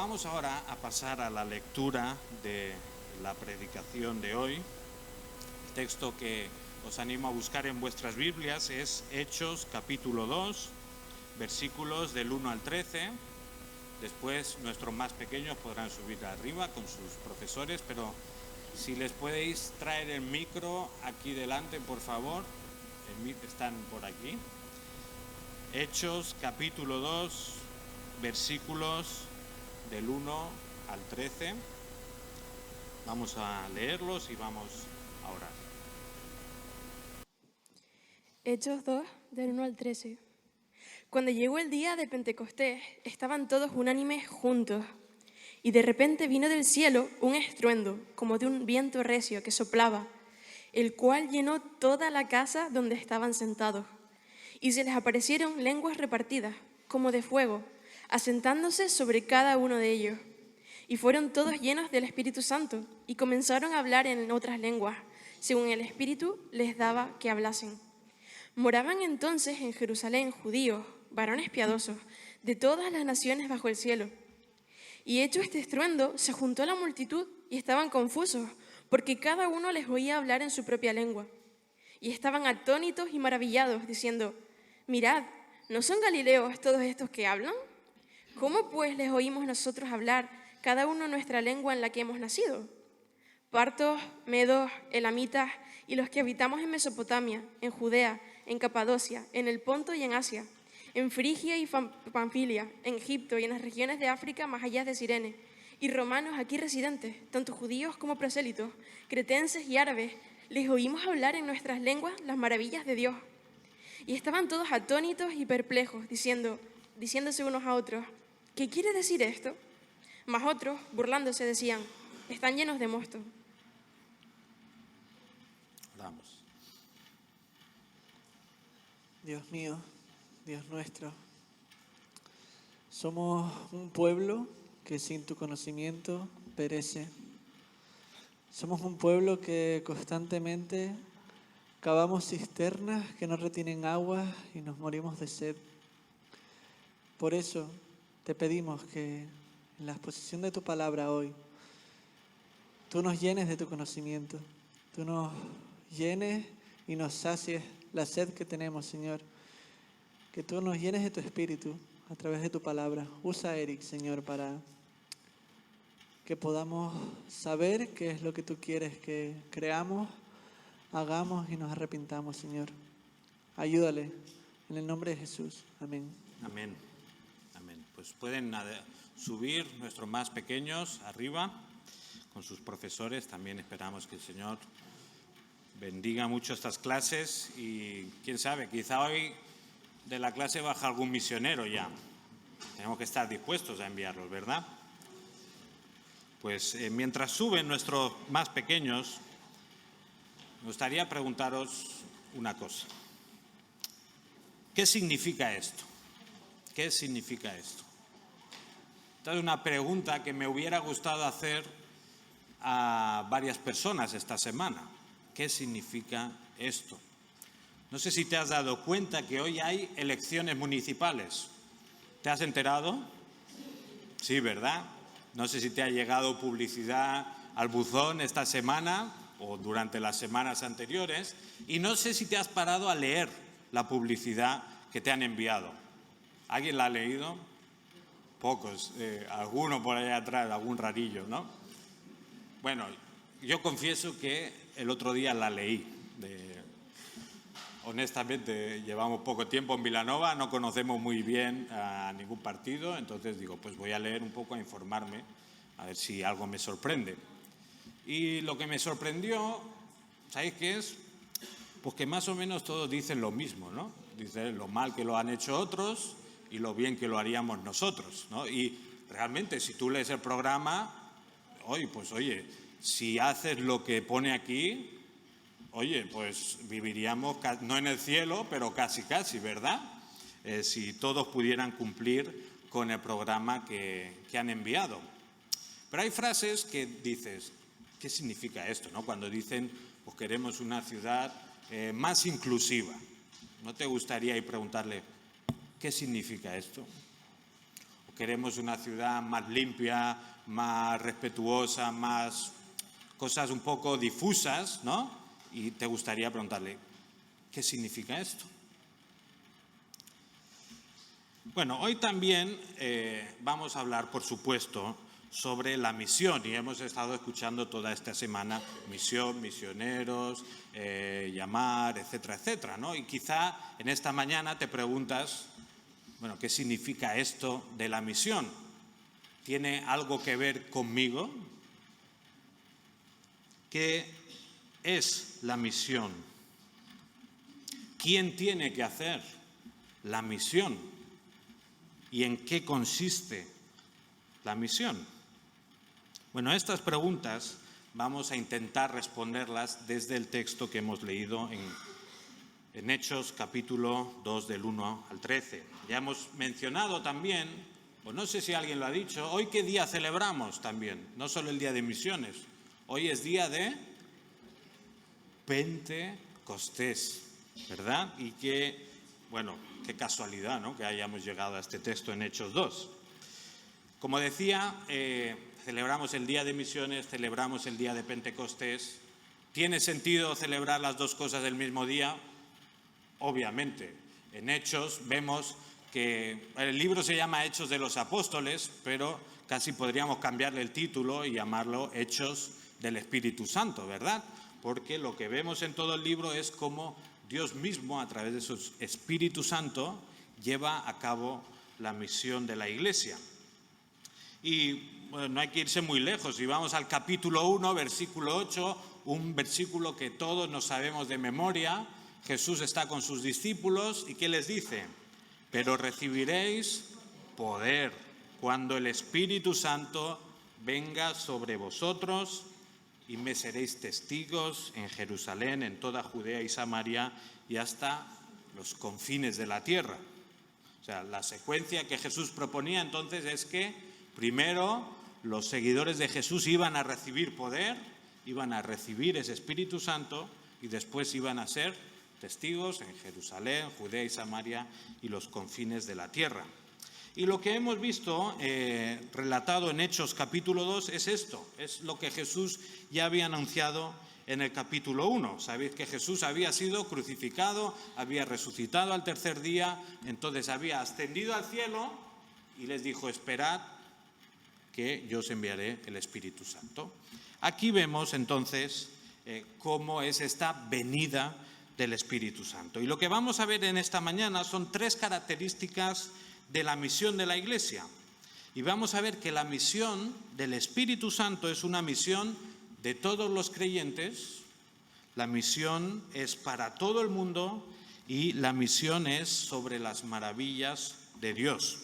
Vamos ahora a pasar a la lectura de la predicación de hoy. El texto que os animo a buscar en vuestras Biblias es Hechos capítulo 2, versículos del 1 al 13. Después nuestros más pequeños podrán subir arriba con sus profesores, pero si les podéis traer el micro aquí delante, por favor. Están por aquí. Hechos capítulo 2, versículos del 1 al 13. Vamos a leerlos y vamos a orar. Hechos 2, del 1 al 13. Cuando llegó el día de Pentecostés, estaban todos unánimes juntos, y de repente vino del cielo un estruendo, como de un viento recio que soplaba, el cual llenó toda la casa donde estaban sentados. Y se les aparecieron lenguas repartidas, como de fuego, asentándose sobre cada uno de ellos. Y fueron todos llenos del Espíritu Santo, y comenzaron a hablar en otras lenguas, según el Espíritu les daba que hablasen. Moraban entonces en Jerusalén judíos, varones piadosos, de todas las naciones bajo el cielo. Y hecho este estruendo, se juntó la multitud y estaban confusos, porque cada uno les oía hablar en su propia lengua. Y estaban atónitos y maravillados, diciendo: mirad, ¿no son galileos todos estos que hablan? ¿Cómo pues les oímos nosotros hablar, cada uno nuestra lengua en la que hemos nacido? Partos, medos, elamitas y los que habitamos en Mesopotamia, en Judea, en Capadocia, en el Ponto y en Asia, en Frigia y Panfilia, en Egipto y en las regiones de África más allá de Cirene, y romanos aquí residentes, tanto judíos como prosélitos, cretenses y árabes, les oímos hablar en nuestras lenguas las maravillas de Dios. Y estaban todos atónitos y perplejos, diciéndose unos a otros: ¿qué quiere decir esto? Mas otros, burlándose, decían: están llenos de mosto. Oramos. Dios mío, Dios nuestro, somos un pueblo que sin tu conocimiento perece. Somos un pueblo que constantemente cavamos cisternas que no retienen agua y nos morimos de sed. Por eso te pedimos que en la exposición de tu palabra hoy, tú nos llenes de tu conocimiento, tú nos llenes y nos sacies la sed que tenemos, Señor. Que tú nos llenes de tu espíritu a través de tu palabra. Usa a Eric, Señor, para que podamos saber qué es lo que tú quieres que creamos, hagamos y nos arrepintamos, Señor. Ayúdale, en el nombre de Jesús. Amén. Amén. Amén. Pues pueden subir nuestros más pequeños arriba con sus profesores. También esperamos que el Señor bendiga mucho estas clases y quién sabe, quizá hoy de la clase baja algún misionero ya. Tenemos que estar dispuestos a enviarlos, ¿verdad? Pues mientras suben nuestros más pequeños, me gustaría preguntaros una cosa. ¿Qué significa esto? ¿Qué significa esto? Esta es una pregunta que me hubiera gustado hacer a varias personas esta semana. ¿Qué significa esto? No sé si te has dado cuenta que hoy hay elecciones municipales. ¿Te has enterado? Sí, ¿verdad? No sé si te ha llegado publicidad al buzón esta semana o durante las semanas anteriores. Y no sé si te has parado a leer la publicidad que te han enviado. ¿Alguien la ha leído? Pocos. Alguno por allá atrás, algún rarillo, ¿no? Bueno, yo confieso que el otro día la leí. Honestamente, llevamos poco tiempo en Vilanova, no conocemos muy bien a ningún partido, entonces digo, pues voy a leer un poco, a informarme, a ver si algo me sorprende. Y lo que me sorprendió, ¿sabéis qué es? Pues que más o menos todos dicen lo mismo, ¿no? Dicen lo mal que lo han hecho otros y lo bien que lo haríamos nosotros, ¿no? Y realmente, si tú lees el programa, oye, si haces lo que pone aquí, oye, pues viviríamos, no en el cielo, pero casi, ¿verdad? Si todos pudieran cumplir con el programa que han enviado. Pero hay frases que dices, ¿qué significa esto, no? Cuando dicen, pues queremos una ciudad más inclusiva. ¿No te gustaría ir preguntarle, ¿qué significa esto? queremos una ciudad más limpia, más respetuosa, más cosas un poco difusas, ¿no? Y te gustaría preguntarle, ¿qué significa esto? Bueno, hoy también vamos a hablar, por supuesto, sobre la misión, y hemos estado escuchando toda esta semana misión, misioneros, llamar, etcétera, etcétera, ¿no? Y quizá en esta mañana te preguntas, bueno, ¿qué significa esto de la misión? ¿Tiene algo que ver conmigo? ¿Qué es la misión? ¿Quién tiene que hacer la misión? ¿Y en qué consiste la misión? Bueno, estas preguntas vamos a intentar responderlas desde el texto que hemos leído en Hechos capítulo 2 del 1 al 13. Ya hemos mencionado también, o no sé si alguien lo ha dicho, hoy qué día celebramos también, no solo el día de misiones, hoy es día de Pentecostés, ¿verdad? Y que, bueno, qué casualidad, ¿no?, que hayamos llegado a este texto en Hechos 2. Como decía, celebramos el día de misiones, celebramos el día de Pentecostés. ¿Tiene sentido celebrar las dos cosas el mismo día? Obviamente. En Hechos vemos que el libro se llama Hechos de los Apóstoles, pero casi podríamos cambiarle el título y llamarlo Hechos del Espíritu Santo, ¿verdad? Porque lo que vemos en todo el libro es cómo Dios mismo, a través de su Espíritu Santo, lleva a cabo la misión de la Iglesia. Y bueno, no hay que irse muy lejos. Si vamos al capítulo 1, versículo 8, un versículo que todos nos sabemos de memoria, Jesús está con sus discípulos y ¿qué les dice? Pero recibiréis poder cuando el Espíritu Santo venga sobre vosotros y me seréis testigos en Jerusalén, en toda Judea y Samaria y hasta los confines de la tierra. O sea, la secuencia que Jesús proponía entonces es que primero los seguidores de Jesús iban a recibir poder, iban a recibir ese Espíritu Santo y después iban a ser testigos en Jerusalén, Judea y Samaria y los confines de la tierra. Y lo que hemos visto relatado en Hechos capítulo 2 es esto, es lo que Jesús ya había anunciado en el capítulo 1. Sabéis que Jesús había sido crucificado, había resucitado al tercer día, entonces había ascendido al cielo y les dijo, esperad que yo os enviaré el Espíritu Santo. Aquí vemos entonces cómo es esta venida del Espíritu Santo. Y lo que vamos a ver en esta mañana son tres características de la misión de la Iglesia. Y vamos a ver que la misión del Espíritu Santo es una misión de todos los creyentes, la misión es para todo el mundo y la misión es sobre las maravillas de Dios.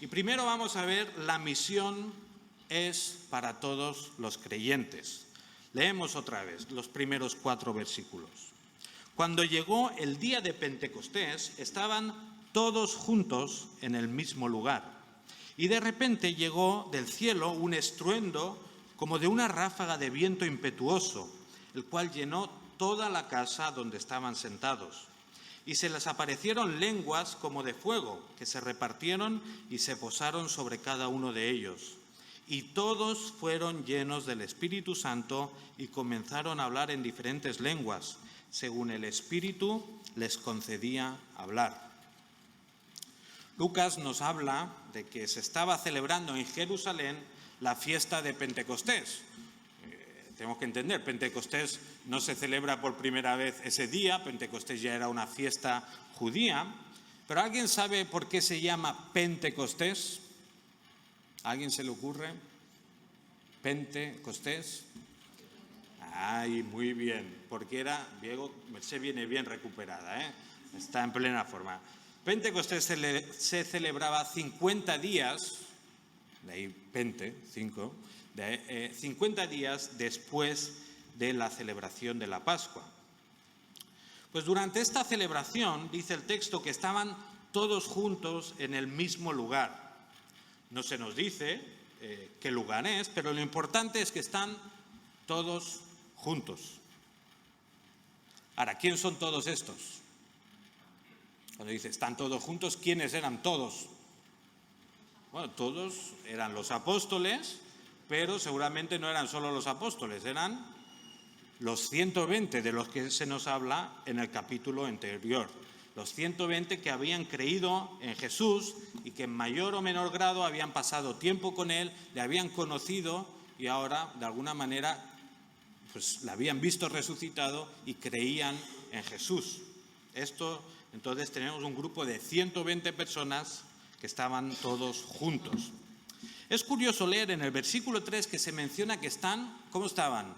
Y primero vamos a ver, la misión es para todos los creyentes. Leemos otra vez los primeros 4 versículos. Cuando llegó el día de Pentecostés, estaban todos juntos en el mismo lugar. Y de repente llegó del cielo un estruendo como de una ráfaga de viento impetuoso, el cual llenó toda la casa donde estaban sentados. Y se les aparecieron lenguas como de fuego, que se repartieron y se posaron sobre cada uno de ellos. Y todos fueron llenos del Espíritu Santo y comenzaron a hablar en diferentes lenguas, según el Espíritu les concedía hablar. Lucas nos habla de que se estaba celebrando en Jerusalén la fiesta de Pentecostés. Tenemos que entender, Pentecostés no se celebra por primera vez ese día, Pentecostés ya era una fiesta judía, pero ¿alguien sabe por qué se llama Pentecostés? ¿A alguien se le ocurre? Pentecostés. Ay, muy bien, porque Diego, se viene bien recuperada, está en plena forma. Pentecostés se celebraba 50 días, de ahí Pente, 5, 50 días después de la celebración de la Pascua. Pues durante esta celebración, dice el texto, que estaban todos juntos en el mismo lugar. No se nos dice qué lugar es, pero lo importante es que están todos juntos. Ahora, ¿quién son todos estos? Cuando dice están todos juntos, ¿quiénes eran todos? Bueno, todos eran los apóstoles, pero seguramente no eran solo los apóstoles, eran los 120 de los que se nos habla en el capítulo anterior. Los 120 que habían creído en Jesús y que en mayor o menor grado habían pasado tiempo con Él, le habían conocido y ahora, de alguna manera, pues le habían visto resucitado y creían en Jesús. Entonces tenemos un grupo de 120 personas que estaban todos juntos. Es curioso leer en el versículo 3 que se menciona que están, ¿cómo estaban?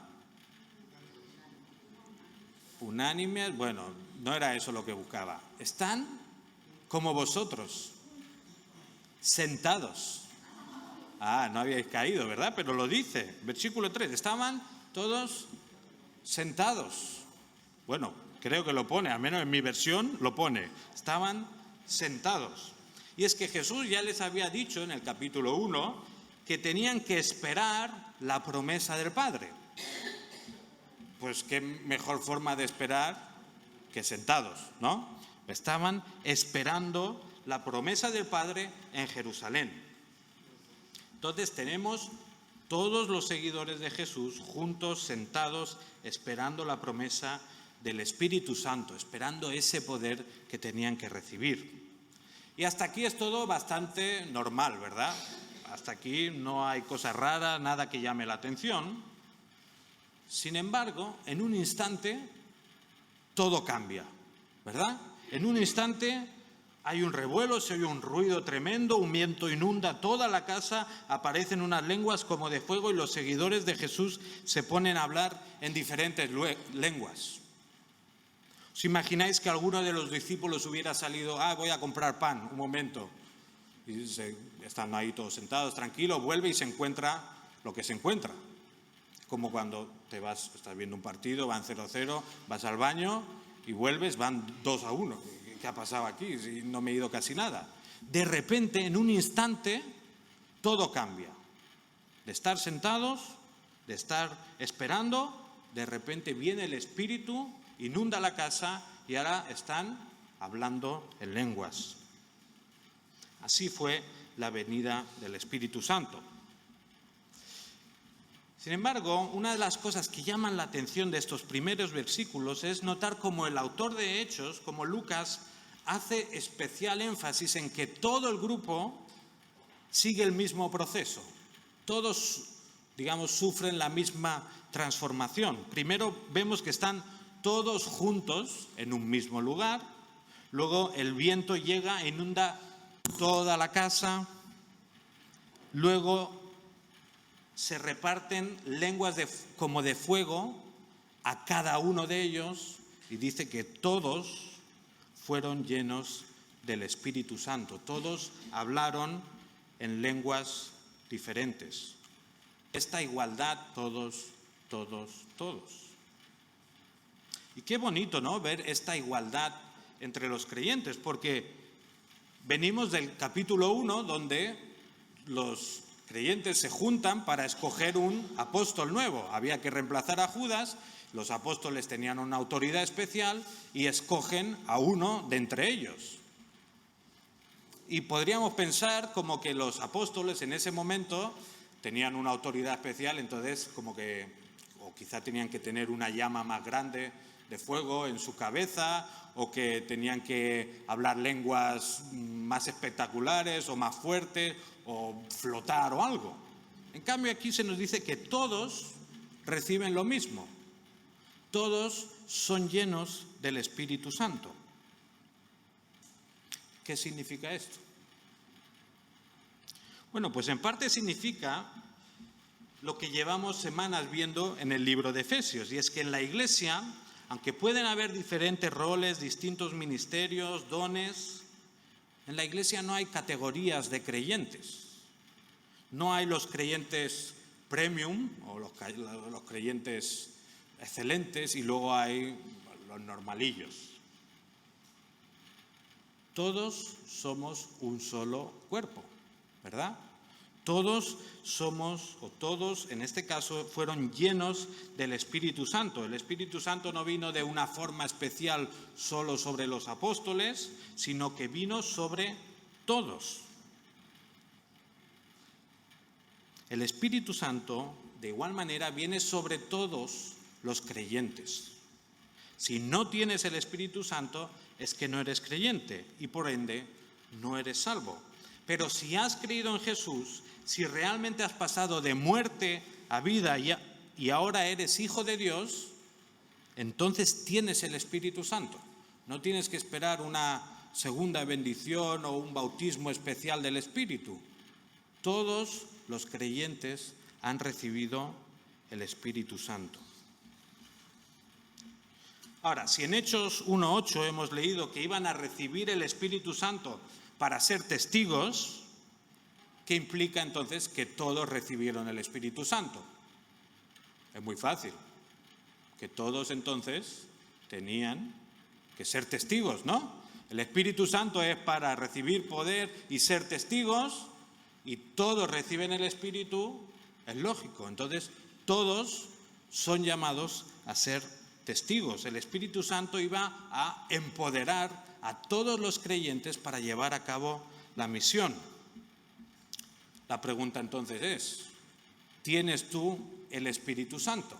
Unánimes, bueno, no era eso lo que buscaba. Están como vosotros, sentados. No habíais caído, ¿verdad? Pero lo dice, versículo 3, estaban todos sentados. Bueno, creo que lo pone, al menos en mi versión lo pone. Estaban sentados. Y es que Jesús ya les había dicho en el capítulo 1 que tenían que esperar la promesa del Padre. Pues qué mejor forma de esperar que sentados, ¿no? Estaban esperando la promesa del Padre en Jerusalén. Entonces tenemos todos los seguidores de Jesús juntos, sentados, esperando la promesa del Espíritu Santo, esperando ese poder que tenían que recibir. Y hasta aquí es todo bastante normal, ¿verdad? Hasta aquí no hay cosa rara, nada que llame la atención. Sin embargo, en un instante todo cambia, ¿verdad? En un instante hay un revuelo, se oye un ruido tremendo, un viento inunda toda la casa, aparecen unas lenguas como de fuego y los seguidores de Jesús se ponen a hablar en diferentes lenguas. ¿Os imagináis que alguno de los discípulos hubiera salido, voy a comprar pan, un momento? Y están ahí todos sentados, tranquilos, vuelve y se encuentra lo que se encuentra. Como cuando estás viendo un partido, van 0-0, vas al baño y vuelves, van 2-1. ¿Qué ha pasado aquí? Si no me he ido casi nada. De repente, en un instante, todo cambia. De estar sentados, de estar esperando, de repente viene el Espíritu, inunda la casa y ahora están hablando en lenguas. Así fue la venida del Espíritu Santo. Sin embargo, una de las cosas que llaman la atención de estos primeros versículos es notar cómo el autor de Hechos, como Lucas, hace especial énfasis en que todo el grupo sigue el mismo proceso. Todos, sufren la misma transformación. Primero vemos que están todos juntos en un mismo lugar, luego el viento llega e inunda toda la casa, luego se reparten lenguas como de fuego a cada uno de ellos y dice que todos fueron llenos del Espíritu Santo, todos hablaron en lenguas diferentes. Esta igualdad, todos. Y qué bonito, ¿no?, ver esta igualdad entre los creyentes, porque venimos del capítulo 1, donde los creyentes se juntan para escoger un apóstol nuevo. Había que reemplazar a Judas, los apóstoles tenían una autoridad especial y escogen a uno de entre ellos. Y podríamos pensar como que los apóstoles en ese momento tenían una autoridad especial, entonces o quizá tenían que tener una llama más grande de fuego en su cabeza, o que tenían que hablar lenguas más espectaculares o más fuertes, o flotar o algo. En cambio, aquí se nos dice que todos reciben lo mismo. Todos son llenos del Espíritu Santo. ¿Qué significa esto? Bueno, pues en parte significa lo que llevamos semanas viendo en el libro de Efesios, y es que en la Iglesia, aunque pueden haber diferentes roles, distintos ministerios, dones, en la Iglesia no hay categorías de creyentes. No hay los creyentes premium o los creyentes excelentes y luego hay los normalillos. Todos somos un solo cuerpo, ¿verdad? Todos en este caso, fueron llenos del Espíritu Santo. El Espíritu Santo no vino de una forma especial solo sobre los apóstoles, sino que vino sobre todos. el Espíritu Santo, de igual manera, viene sobre todos los creyentes. Si no tienes el Espíritu Santo, es que no eres creyente y por ende no eres salvo. Pero si has creído en Jesús, si realmente has pasado de muerte a vida y ahora eres hijo de Dios, entonces tienes el Espíritu Santo. No tienes que esperar una segunda bendición o un bautismo especial del Espíritu. Todos los creyentes han recibido el Espíritu Santo. Ahora, si en Hechos 1:8 hemos leído que iban a recibir el Espíritu Santo para ser testigos, ¿qué implica entonces que todos recibieron el Espíritu Santo? Es muy fácil, que todos entonces tenían que ser testigos, ¿no? El Espíritu Santo es para recibir poder y ser testigos, y todos reciben el Espíritu, es lógico. Entonces, todos son llamados a ser testigos. El Espíritu Santo iba a empoderar a todos los creyentes para llevar a cabo la misión. La pregunta entonces es, ¿tienes tú el Espíritu Santo?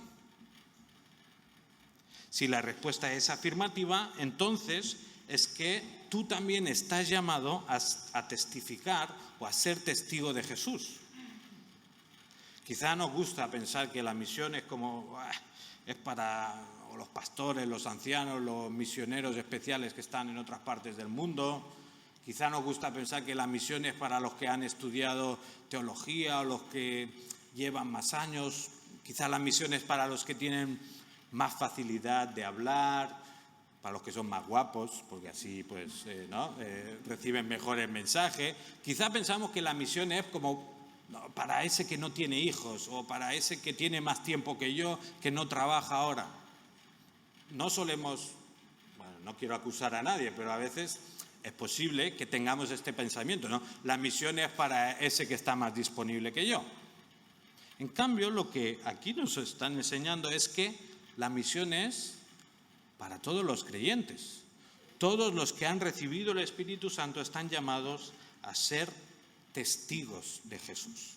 Si la respuesta es afirmativa, entonces es que tú también estás llamado a testificar o a ser testigo de Jesús. Quizá nos gusta pensar que la misión es como es para los pastores, los ancianos, los misioneros especiales que están en otras partes del mundo. Quizá nos gusta pensar que la misión es para los que han estudiado teología o los que llevan más años. Quizá la misión es para los que tienen más facilidad de hablar, para los que son más guapos, porque así reciben mejores mensajes. Quizá pensamos que la misión es como para ese que no tiene hijos o para ese que tiene más tiempo que yo, que no trabaja ahora. No solemos, no quiero acusar a nadie, pero a veces es posible que tengamos este pensamiento, ¿no? La misión es para ese que está más disponible que yo. En cambio, lo que aquí nos están enseñando es que la misión es para todos los creyentes. Todos los que han recibido el Espíritu Santo están llamados a ser testigos de Jesús.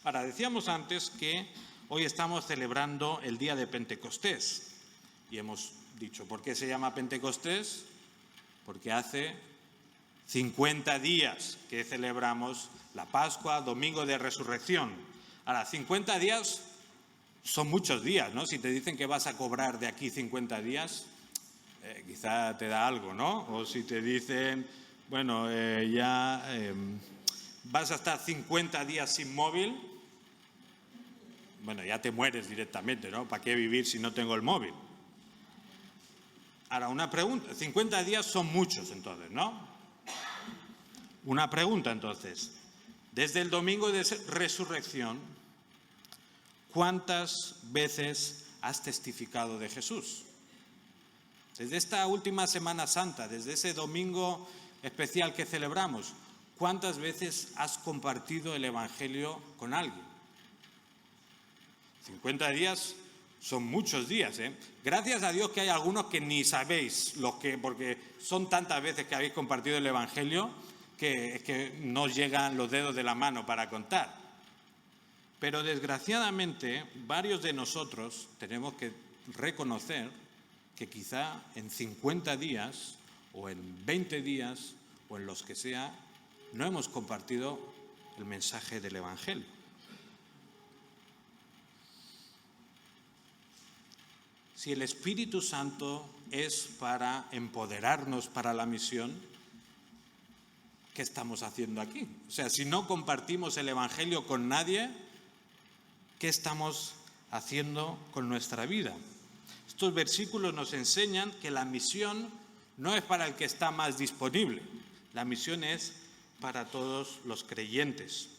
Ahora, decíamos antes que hoy estamos celebrando el día de Pentecostés y hemos dicho, ¿por qué se llama Pentecostés? Porque hace 50 días que celebramos la Pascua, Domingo de Resurrección. Ahora, 50 días son muchos días, ¿no? Si te dicen que vas a cobrar de aquí 50 días, quizá te da algo, ¿no? O si te dicen, vas a estar 50 días sin móvil, ya te mueres directamente, ¿no? ¿Para qué vivir si no tengo el móvil? Ahora, una pregunta, 50 días son muchos entonces, ¿no? Una pregunta entonces, desde el Domingo de Resurrección, ¿cuántas veces has testificado de Jesús? Desde esta última Semana Santa, desde ese domingo especial que celebramos, ¿cuántas veces has compartido el Evangelio con alguien? 50 días son muchos días, ¿eh? Gracias a Dios que hay algunos que ni sabéis porque son tantas veces que habéis compartido el Evangelio que no os llegan los dedos de la mano para contar. Pero desgraciadamente varios de nosotros tenemos que reconocer que quizá en 50 días o en 20 días o en los que sea, no hemos compartido el mensaje del Evangelio. Si el Espíritu Santo es para empoderarnos para la misión, ¿qué estamos haciendo aquí? O sea, si no compartimos el Evangelio con nadie, ¿qué estamos haciendo con nuestra vida? Estos versículos nos enseñan que la misión no es para el que está más disponible, la misión es para todos los creyentes.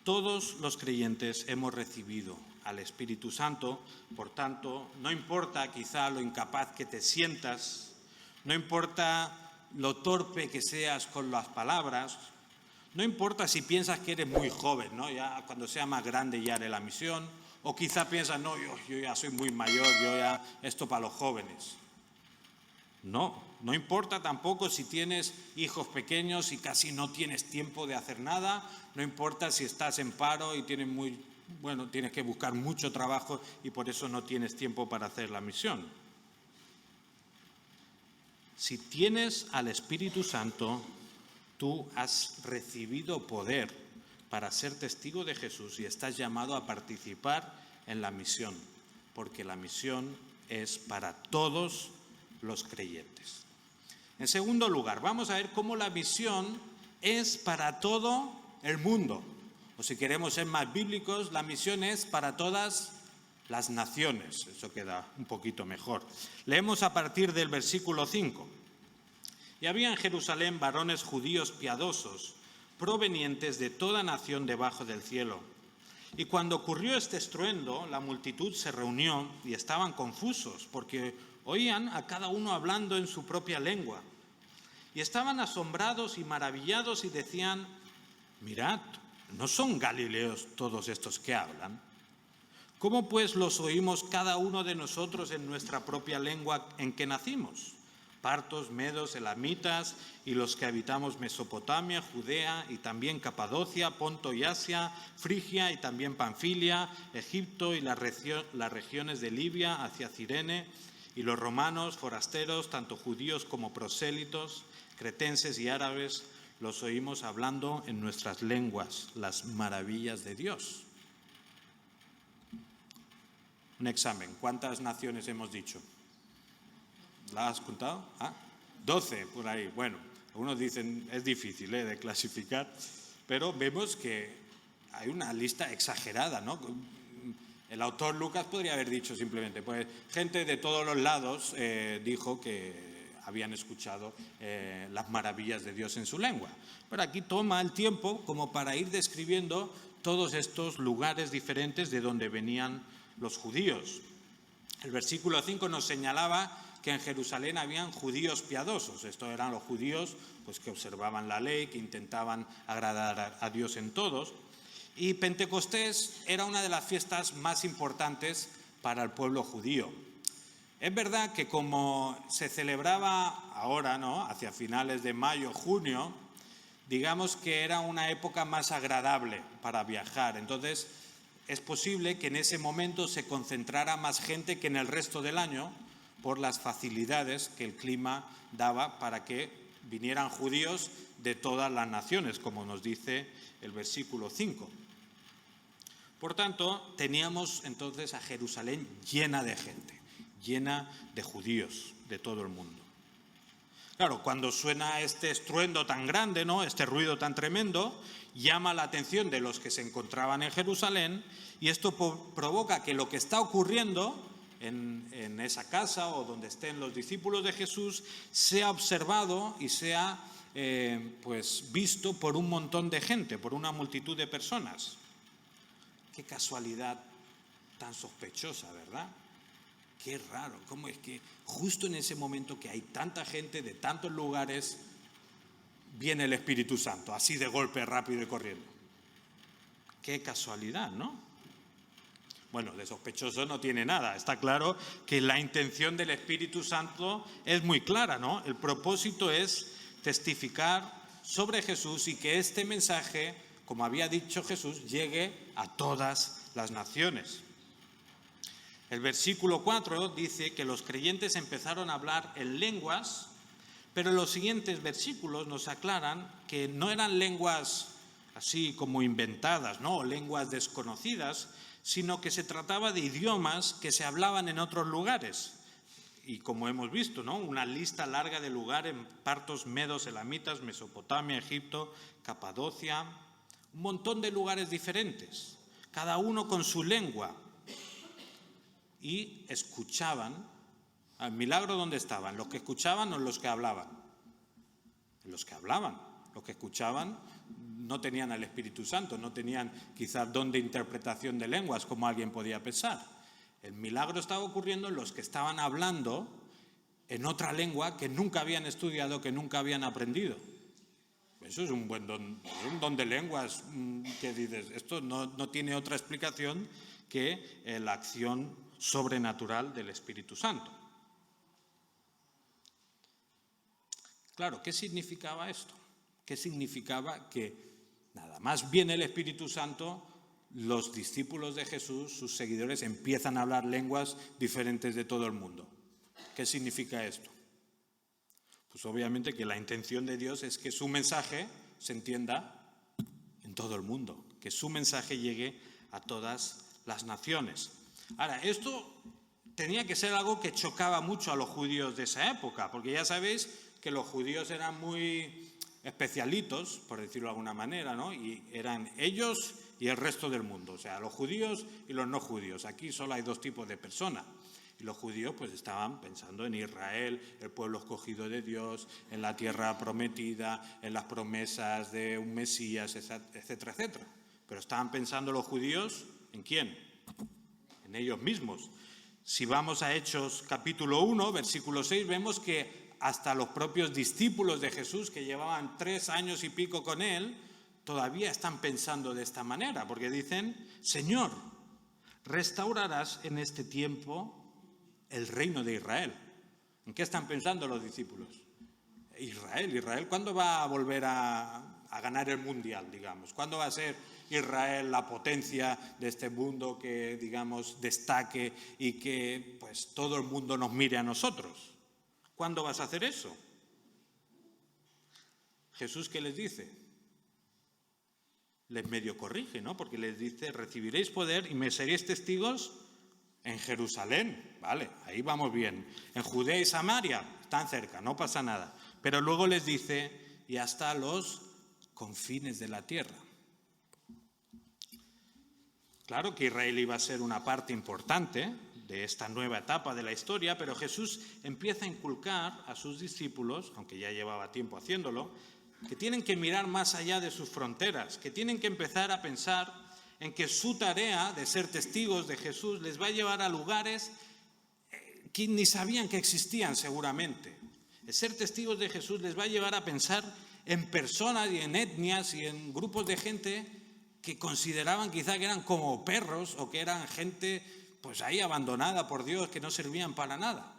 Todos los creyentes hemos recibido al Espíritu Santo, por tanto, no importa quizá lo incapaz que te sientas, no importa lo torpe que seas con las palabras, no importa si piensas que eres muy joven, ¿no? Ya cuando sea más grande ya haré la misión, o quizá piensas, no, yo ya soy muy mayor, esto para los jóvenes. No, No importa tampoco si tienes hijos pequeños y casi no tienes tiempo de hacer nada. No importa si estás en paro y tienes que buscar mucho trabajo y por eso no tienes tiempo para hacer la misión. Si tienes al Espíritu Santo, tú has recibido poder para ser testigo de Jesús y estás llamado a participar en la misión, porque la misión es para todos los creyentes. En segundo lugar, vamos a ver cómo la misión es para todo el mundo. O si queremos ser más bíblicos, la misión es para todas las naciones. Eso queda un poquito mejor. Leemos a partir del versículo 5. Y había en Jerusalén varones judíos piadosos, provenientes de toda nación debajo del cielo. Y cuando ocurrió este estruendo, la multitud se reunió y estaban confusos, porque oían a cada uno hablando en su propia lengua. Y estaban asombrados y maravillados y decían: mirad, ¿no son galileos todos estos que hablan? ¿Cómo pues los oímos cada uno de nosotros en nuestra propia lengua en que nacimos? Partos, medos, elamitas y los que habitamos Mesopotamia, Judea y también Capadocia, Ponto y Asia, Frigia y también Panfilia, Egipto y las regiones de Libia hacia Cirene, y los romanos, forasteros, tanto judíos como prosélitos, cretenses y árabes, los oímos hablando en nuestras lenguas las maravillas de Dios. Un examen. ¿Cuántas naciones hemos dicho? ¿La has contado? 12 por ahí. Bueno, algunos dicen es difícil de clasificar, pero vemos que hay una lista exagerada, ¿no? El autor Lucas podría haber dicho simplemente, pues gente de todos los lados dijo que habían escuchado las maravillas de Dios en su lengua. Pero aquí toma el tiempo como para ir describiendo todos estos lugares diferentes de donde venían los judíos. El versículo 5 nos señalaba que en Jerusalén habían judíos piadosos. Estos eran los judíos pues, que observaban la ley, que intentaban agradar a Dios en todos. Y Pentecostés era una de las fiestas más importantes para el pueblo judío. Es verdad que como se celebraba ahora, ¿no?, hacia finales de mayo, junio, digamos que era una época más agradable para viajar. Entonces, es posible que en ese momento se concentrara más gente que en el resto del año por las facilidades que el clima daba para que vinieran judíos de todas las naciones, como nos dice el versículo 5. Por tanto, teníamos entonces a Jerusalén llena de gente, llena de judíos de todo el mundo. Claro, cuando suena este estruendo tan grande, ¿no?, este ruido tan tremendo, llama la atención de los que se encontraban en Jerusalén y esto provoca que lo que está ocurriendo en esa casa o donde estén los discípulos de Jesús sea observado y sea visto por un montón de gente, por una multitud de personas. Qué casualidad tan sospechosa, ¿verdad? Qué raro, ¿cómo es que justo en ese momento que hay tanta gente de tantos lugares viene el Espíritu Santo, así de golpe, rápido y corriendo? Qué casualidad, ¿no? Bueno, de sospechoso no tiene nada. Está claro que la intención del Espíritu Santo es muy clara, ¿no? El propósito es testificar sobre Jesús y que este mensaje, como había dicho Jesús, llegue a todas las naciones. El versículo 4 dice que los creyentes empezaron a hablar en lenguas, pero los siguientes versículos nos aclaran que no eran lenguas así como inventadas, ¿no?, o lenguas desconocidas, sino que se trataba de idiomas que se hablaban en otros lugares. Y como hemos visto, ¿no?, una lista larga de lugares: partos, medos, elamitas, Mesopotamia, Egipto, Capadocia, un montón de lugares diferentes, cada uno con su lengua. Y escuchaban. ¿Al milagro dónde estaban? ¿Los que escuchaban o los que hablaban? Los que hablaban. Los que escuchaban no tenían al Espíritu Santo, no tenían quizás don de interpretación de lenguas como alguien podía pensar. El milagro estaba ocurriendo en los que estaban hablando en otra lengua que nunca habían estudiado, que nunca habían aprendido. Eso es un buen don, un don de lenguas que dices, esto no tiene otra explicación que la acción sobrenatural del Espíritu Santo. Claro, ¿qué significaba esto? ¿Qué significaba que nada más viene el Espíritu Santo, los discípulos de Jesús, sus seguidores, empiezan a hablar lenguas diferentes de todo el mundo? ¿Qué significa esto? Pues obviamente que la intención de Dios es que su mensaje se entienda en todo el mundo, que su mensaje llegue a todas las naciones. Ahora, esto tenía que ser algo que chocaba mucho a los judíos de esa época, porque ya sabéis que los judíos eran muy especialitos, por decirlo de alguna manera, ¿no? Y eran ellos y el resto del mundo, o sea, los judíos y los no judíos. Aquí solo hay dos tipos de personas. Y los judíos pues estaban pensando en Israel, el pueblo escogido de Dios, en la tierra prometida, en las promesas de un Mesías, etcétera, etcétera. Pero estaban pensando los judíos, ¿en quién? En ellos mismos. Si vamos a Hechos capítulo 1, versículo 6, vemos que hasta los propios discípulos de Jesús, que llevaban 3 años y pico con él, todavía están pensando de esta manera, porque dicen: Señor, restaurarás en este tiempo el reino de Israel. ¿En qué están pensando los discípulos? Israel, ¿cuándo va a volver a ganar el mundial, digamos? ¿Cuándo va a ser Israel la potencia de este mundo que, digamos, destaque y que pues todo el mundo nos mire a nosotros? ¿Cuándo vas a hacer eso? Jesús, ¿qué les dice? Les medio corrige, ¿no? Porque les dice: recibiréis poder y me seréis testigos en Jerusalén. Vale, ahí vamos bien. En Judea y Samaria, están cerca, no pasa nada. Pero luego les dice: y hasta los confines de la tierra. Claro que Israel iba a ser una parte importante de esta nueva etapa de la historia, pero Jesús empieza a inculcar a sus discípulos, aunque ya llevaba tiempo haciéndolo, que tienen que mirar más allá de sus fronteras, que tienen que empezar a pensar en que su tarea de ser testigos de Jesús les va a llevar a lugares que ni sabían que existían seguramente. El ser testigos de Jesús les va a llevar a pensar en personas y en etnias y en grupos de gente que consideraban quizá que eran como perros o que eran gente pues ahí abandonada por Dios, que no servían para nada.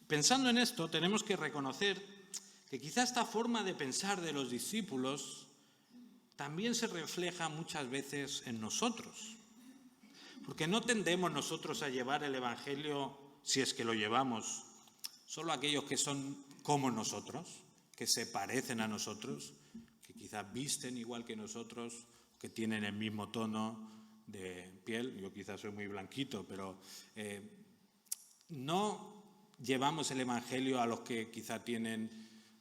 Pensando en esto, tenemos que reconocer que quizá esta forma de pensar de los discípulos también se refleja muchas veces en nosotros. Porque no tendemos nosotros a llevar el Evangelio, si es que lo llevamos, solo a aquellos que son como nosotros, que se parecen a nosotros, que quizás visten igual que nosotros, que tienen el mismo tono de piel. Yo quizás soy muy blanquito, pero no llevamos el Evangelio a los que quizá tienen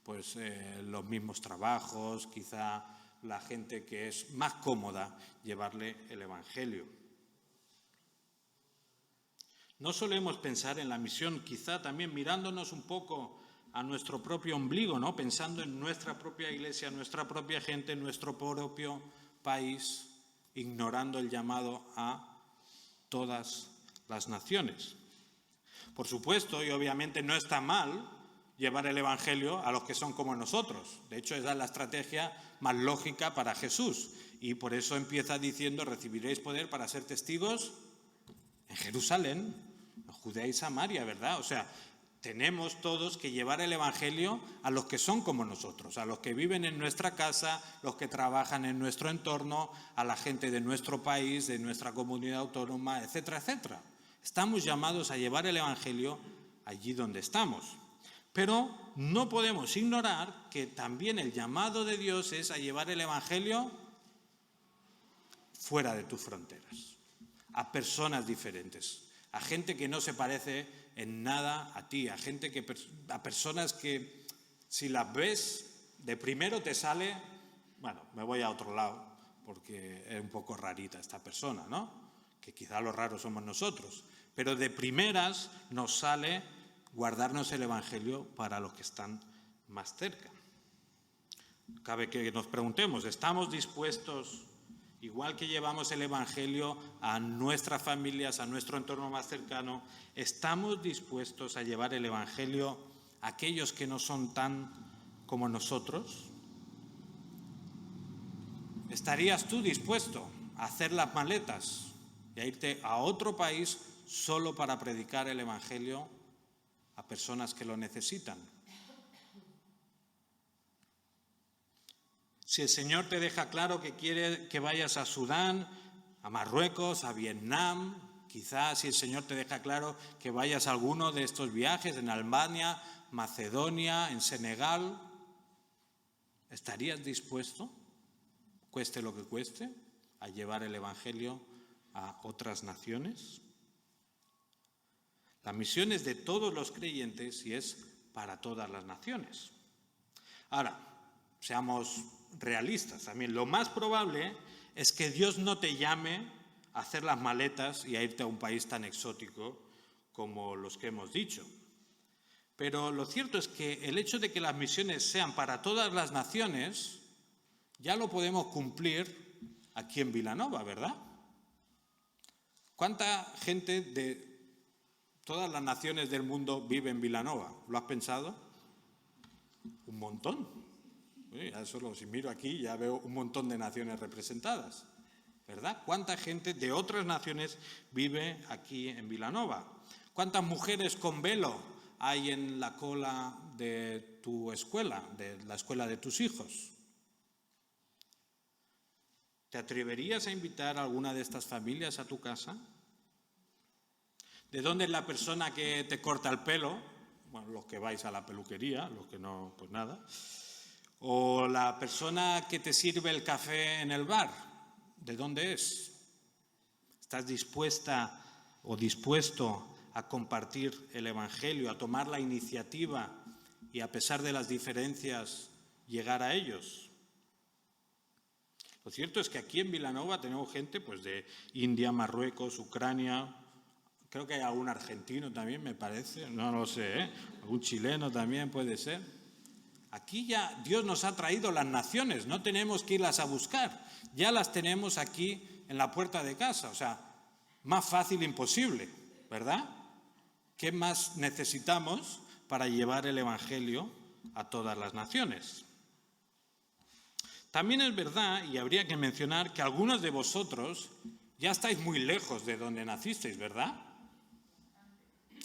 pues, los mismos trabajos, quizá la gente que es más cómoda llevarle el Evangelio. No solemos pensar en la misión, quizá también mirándonos un poco a nuestro propio ombligo, ¿no? Pensando en nuestra propia iglesia, nuestra propia gente, nuestro propio país, ignorando el llamado a todas las naciones. Por supuesto, y obviamente no está mal llevar el Evangelio a los que son como nosotros. De hecho, esa es la estrategia más lógica para Jesús. Y por eso empieza diciendo: recibiréis poder para ser testigos en Jerusalén, en Judea y Samaria, ¿verdad? O sea, tenemos todos que llevar el Evangelio a los que son como nosotros, a los que viven en nuestra casa, los que trabajan en nuestro entorno, a la gente de nuestro país, de nuestra comunidad autónoma, etcétera, etcétera. Estamos llamados a llevar el Evangelio allí donde estamos. Pero no podemos ignorar que también el llamado de Dios es a llevar el Evangelio fuera de tus fronteras, a personas diferentes, a gente que no se parece en nada a ti, a personas que si las ves de primero te sale, bueno, me voy a otro lado porque es un poco rarita esta persona, ¿no? Que quizá los raros somos nosotros, pero de primeras nos sale guardarnos el Evangelio para los que están más cerca. Cabe que nos preguntemos: ¿estamos dispuestos, igual que llevamos el Evangelio a nuestras familias, a nuestro entorno más cercano, estamos dispuestos a llevar el Evangelio a aquellos que no son tan como nosotros? ¿Estarías tú dispuesto a hacer las maletas y a irte a otro país solo para predicar el Evangelio a personas que lo necesitan. Si el Señor te deja claro que quiere que vayas a Sudán, a Marruecos, a Vietnam, quizás si el Señor te deja claro que vayas a alguno de estos viajes en Albania, Macedonia, en Senegal, ¿estarías dispuesto, cueste lo que cueste, a llevar el Evangelio a otras naciones? La misión es de todos los creyentes y es para todas las naciones. Ahora, seamos realistas también. Lo más probable es que Dios no te llame a hacer las maletas y a irte a un país tan exótico como los que hemos dicho. Pero lo cierto es que el hecho de que las misiones sean para todas las naciones ya lo podemos cumplir aquí en Vilanova, ¿verdad? ¿Cuánta gente de todas las naciones del mundo vive en Vilanova? ¿Lo has pensado? Un montón. Ya solo si miro aquí ya veo un montón de naciones representadas, ¿verdad? ¿Cuánta gente de otras naciones vive aquí en Vilanova? ¿Cuántas mujeres con velo hay en la cola de tu escuela, de la escuela de tus hijos? ¿Te atreverías a invitar a alguna de estas familias a tu casa? ¿De dónde es la persona que te corta el pelo? Bueno, los que vais a la peluquería, los que no, pues nada. ¿O la persona que te sirve el café en el bar? ¿De dónde es? ¿Estás dispuesta o dispuesto a compartir el Evangelio, a tomar la iniciativa y a pesar de las diferencias llegar a ellos? Lo cierto es que aquí en Vilanova tenemos gente pues, de India, Marruecos, Ucrania, creo que hay algún argentino también, me parece, no lo sé, algún chileno también puede ser. Aquí ya Dios nos ha traído las naciones, no tenemos que irlas a buscar, ya las tenemos aquí en la puerta de casa, o sea, más fácil imposible, ¿verdad? ¿Qué más necesitamos para llevar el Evangelio a todas las naciones? También es verdad, y habría que mencionar, que algunos de vosotros ya estáis muy lejos de donde nacisteis, ¿verdad?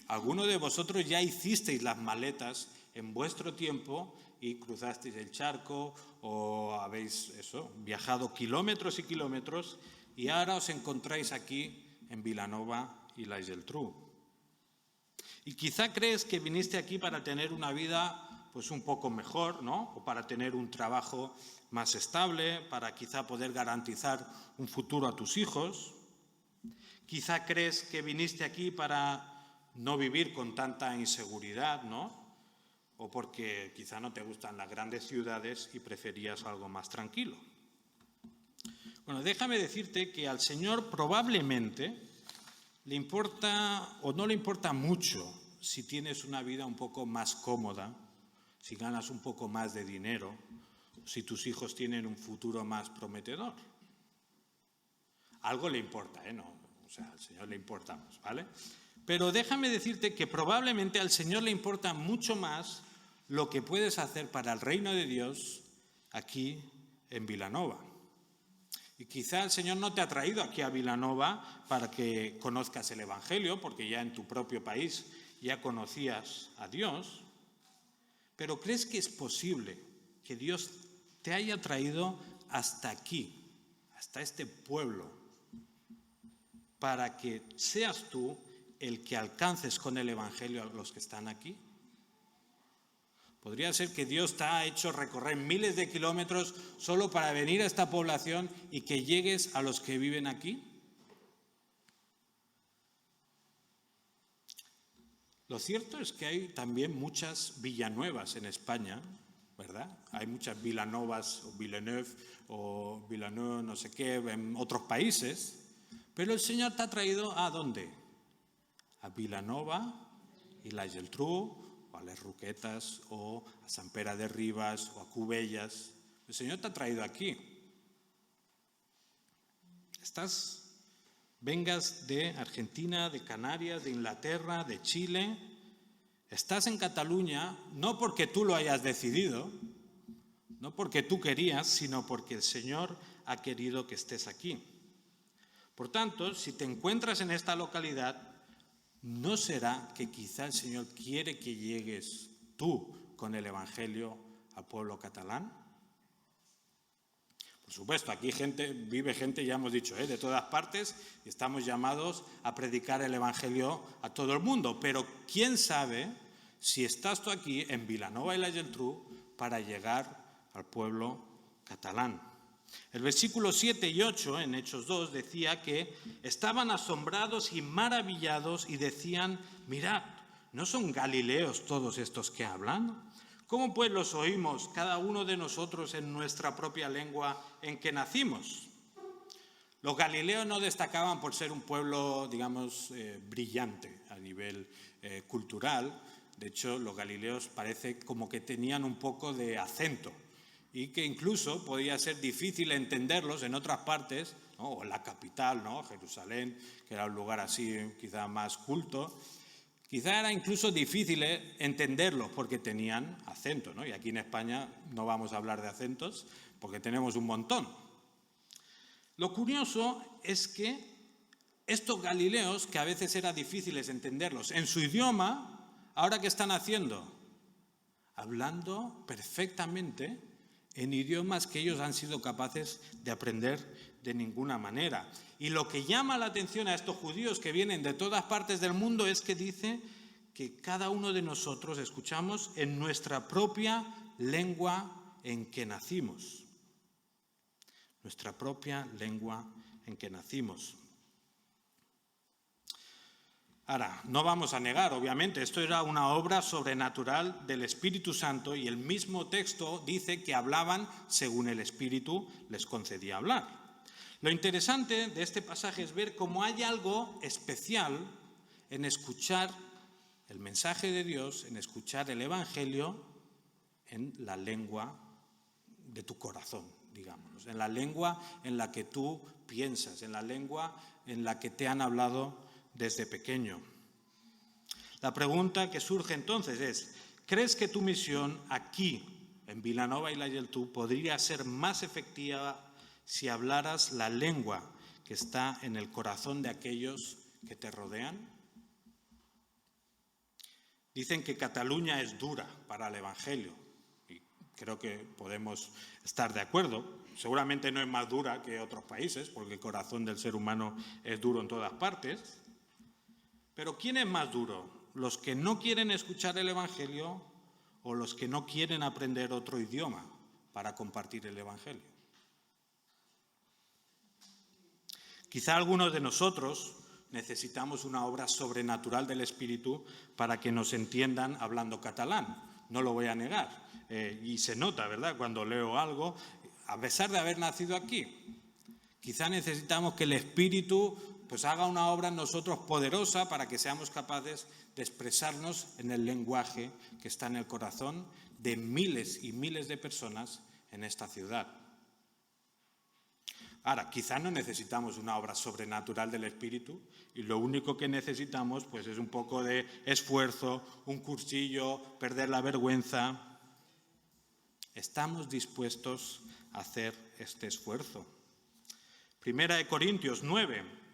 Algunos de vosotros ya hicisteis las maletas en vuestro tiempo y cruzasteis el charco o habéis viajado kilómetros y kilómetros y ahora os encontráis aquí en Vilanova y la Geltrú. Y quizá crees que viniste aquí para tener una vida pues un poco mejor, ¿no? O para tener un trabajo más estable, para quizá poder garantizar un futuro a tus hijos. Quizá crees que viniste aquí para no vivir con tanta inseguridad, ¿no? O porque quizá no te gustan las grandes ciudades y preferías algo más tranquilo. Bueno, déjame decirte que al Señor probablemente le importa o no le importa mucho si tienes una vida un poco más cómoda, si ganas un poco más de dinero, si tus hijos tienen un futuro más prometedor. Algo le importa, ¿no? O sea, al Señor le importamos, ¿vale? Pero déjame decirte que probablemente al Señor le importa mucho más lo que puedes hacer para el reino de Dios aquí en Vilanova. Y quizá el Señor no te ha traído aquí a Vilanova para que conozcas el Evangelio, porque ya en tu propio país ya conocías a Dios, pero ¿crees que es posible que Dios te haya traído hasta aquí, hasta este pueblo, para que seas tú el que alcances con el Evangelio a los que están aquí? Podría ser que Dios te ha hecho recorrer miles de kilómetros solo para venir a esta población y que llegues a los que viven aquí. Lo cierto es que hay también muchas Villanuevas en España, ¿verdad? Hay muchas Vilanovas o Villeneuve o Villeneuve no sé qué en otros países, pero el Señor te ha traído ¿a dónde? A Vilanova y la Geltrú, o a Les Roquetas, o a Sant Pere de Ribes, o a Cubellas. El Señor te ha traído aquí. Vengas de Argentina, de Canarias, de Inglaterra, de Chile. Estás en Cataluña no porque tú lo hayas decidido, no porque tú querías, sino porque el Señor ha querido que estés aquí. Por tanto, si te encuentras en esta localidad, ¿no será que quizá el Señor quiere que llegues tú con el Evangelio al pueblo catalán? Por supuesto, aquí vive gente, ya hemos dicho, de todas partes, y estamos llamados a predicar el Evangelio a todo el mundo. Pero quién sabe si estás tú aquí en Vilanova y la Geltrú para llegar al pueblo catalán. El versículo 7 y 8 en Hechos 2 decía que estaban asombrados y maravillados y decían: mirad, ¿no son galileos todos estos que hablan? ¿Cómo pues los oímos cada uno de nosotros en nuestra propia lengua en que nacimos? Los galileos no destacaban por ser un pueblo, digamos, brillante a nivel cultural. De hecho, los galileos parece como que tenían un poco de acento y que incluso podía ser difícil entenderlos en otras partes, ¿no? O en la capital, ¿no? Jerusalén, que era un lugar así quizá más culto. Quizá era incluso difícil entenderlos porque tenían acento, ¿no? Y aquí en España no vamos a hablar de acentos porque tenemos un montón. Lo curioso es que estos galileos, que a veces era difícil entenderlos en su idioma, ¿ahora qué están haciendo? Hablando perfectamente en idiomas que ellos han sido capaces de aprender de ninguna manera. Y lo que llama la atención a estos judíos que vienen de todas partes del mundo es que dice que cada uno de nosotros escuchamos en nuestra propia lengua en que nacimos. Nuestra propia lengua en que nacimos. Ahora, no vamos a negar, obviamente, esto era una obra sobrenatural del Espíritu Santo y el mismo texto dice que hablaban según el Espíritu les concedía hablar. Lo interesante de este pasaje es ver cómo hay algo especial en escuchar el mensaje de Dios, en escuchar el Evangelio en la lengua de tu corazón, digamos, en la lengua en la que tú piensas, en la lengua en la que te han hablado desde pequeño. La pregunta que surge entonces es: ¿crees que tu misión aquí, en Vilanova y la Geltrú, podría ser más efectiva si hablaras la lengua que está en el corazón de aquellos que te rodean? Dicen que Cataluña es dura para el Evangelio, y creo que podemos estar de acuerdo. Seguramente no es más dura que otros países, porque el corazón del ser humano es duro en todas partes. Pero ¿quién es más duro? ¿Los que no quieren escuchar el Evangelio o los que no quieren aprender otro idioma para compartir el Evangelio? Quizá algunos de nosotros necesitamos una obra sobrenatural del Espíritu para que nos entiendan hablando catalán. No lo voy a negar. Y se nota, ¿verdad?, cuando leo algo, a pesar de haber nacido aquí. Quizá necesitamos que el Espíritu haga una obra en nosotros poderosa para que seamos capaces de expresarnos en el lenguaje que está en el corazón de miles y miles de personas en esta ciudad. Ahora, quizá no necesitamos una obra sobrenatural del Espíritu y lo único que necesitamos es un poco de esfuerzo, un cursillo, perder la vergüenza. ¿Estamos dispuestos a hacer este esfuerzo? Primera de Corintios 9,